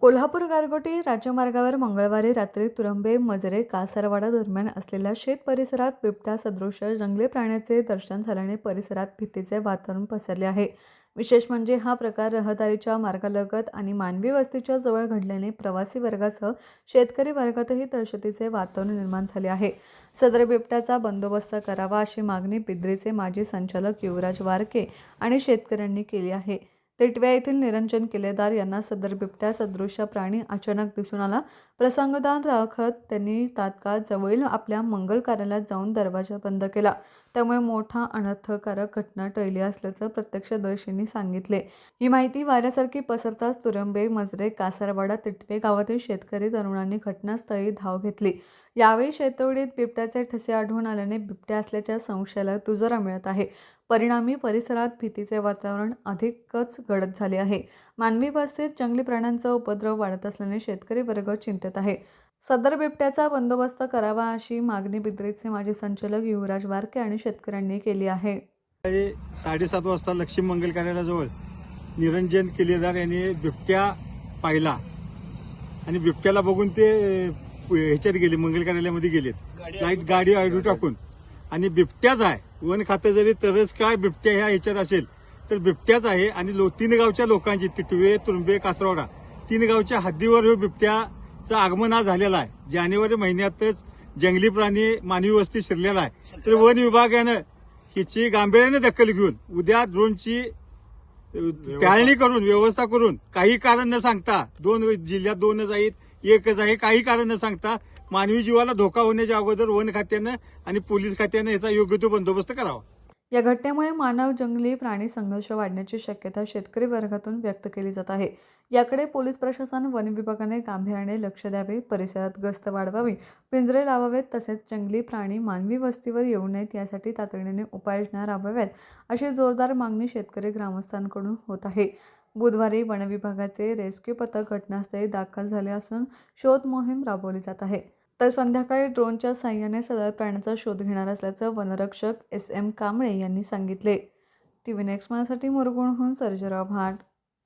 कोल्हापूर गारगोटी राज्यमार्गावर मंगळवारी रात्री तुरंबे मजरे कासारवाडा दरम्यान असलेल्या शेत परिसरात बिबट्या सदृश जंगली प्राण्याचे दर्शन झाल्याने परिसरात भीतीचे वातावरण पसरले आहे। विशेष म्हणजे हा प्रकार रहदारीच्या मार्गालगत आणि मानवी वस्तीच्या जवळ घडल्याने प्रवासी वर्गासह शेतकरी वर्गातही दहशतीचे वातावरण निर्माण झाले आहे। सदर बिबट्याचा बंदोबस्त करावा अशी मागणी बिद्रीचे माजी संचालक युवराज वारके आणि शेतकऱ्यांनी केली आहे। टिटव्या येथील निरंजन किल्लेदार यांना सदर बिबट्या सदृश प्राणी अचानक दिसून आला। प्रसंगदान राखत त्यांनी तात्काळ जवळील आपल्या मंगल कार्यालयात जाऊन दरवाजा बंद केला। त्यामुळे मोठा अनर्थकारक घटना टळली असल्याचं प्रत्यक्षदर्शींनी सांगितले। ही माहिती वाऱ्यासारखी पसरताच तुरंबे मजरे कासारवाडा टिटवे गावातील शेतकरी तरुणांनी घटनास्थळी धाव घेतली। यावेळी शेततळीत बिबट्याचे ठसे आढळून आल्याने बिबट्या असल्याच्या संशयाला दुजोरा मिळत आहे। परिणामी परिसरात भीतीचे वातावरण अधिकच गडद झाले आहे। मानवी वस्तीत जंगली प्राण्यांचा उपद्रव वाढत असल्याने शेतकरी वर्ग चिंतेत आहे। सदर बिबट्याचा बंदोबस्त करावा अशी मागणी बिद्रीचे माजी संचालक युवराज वारके आणि शेतकऱ्यांनी केली आहे। 7:30 वाजता लक्ष्मी मंगल कार्यालयाजवळ निरंजन किल्लेदार यांनी बिबट्या पाहिला आणि बिबट्याला बघून ते ह्याच्यात गेले, मंगल कार्यालयामध्ये गेलेत, लाईट गाडी आडू टाकून। आणि बिबट्याच आहे, वन खातं जरी तरच काय बिबट्या ह्याच्यात असेल तर बिबट्याच आहे। आणि 3 गावच्या लोकांची टिटवे तुरंबे कासारवाडा 3 गावच्या हद्दीवर हे बिबट्याचं आगमन आज झालेलं आहे। जानेवारी महिन्यातच जंगली प्राणी मानवी वस्ती शिरलेला आहे। तर वन विभागानं हिची गांभीर्याने दखल घेऊन उद्या ड्रोनची टाळणी करून व्यवस्था करून, काही कारण न सांगता, 2 जिल्ह्यात 2च आहेत, 1च आहे, काही कारण न सांगता मानवी जीवाला धोका होण्याच्या अगोदर वन खात्यानं आणि पोलीस खात्यानं याचा योग्य तो बंदोबस्त करावा। या घटनेमुळे मानव जंगली प्राणी संघर्ष वाढण्याची शक्यता शेतकरी वर्गातून व्यक्त केली जात आहे। याकडे पोलीस प्रशासन, वन विभागाने गांभीर्याने लक्ष द्यावे, परिसरात गस्त वाढवावी, पिंजरे लावावेत, तसेच जंगली प्राणी मानवी वस्तीवर येऊ नयेत यासाठी तातडीने उपाययोजना राबवाव्यात अशी जोरदार मागणी शेतकरी ग्रामस्थांकडून होत आहे। बुधवारी वन विभागाचे रेस्क्यू पथक घटनास्थळी दाखल झाले असून शोध मोहीम राबवली जात आहे। तर संध्याकाळी ड्रोनच्या साहाय्याने सदर प्राण्याचा शोध घेणार असल्याचं वनरक्षक SM कांबळे यांनी सांगितले। TV नेक्स्ट माझ्यासाठी मुरगुणहून सर्जेराव भाट।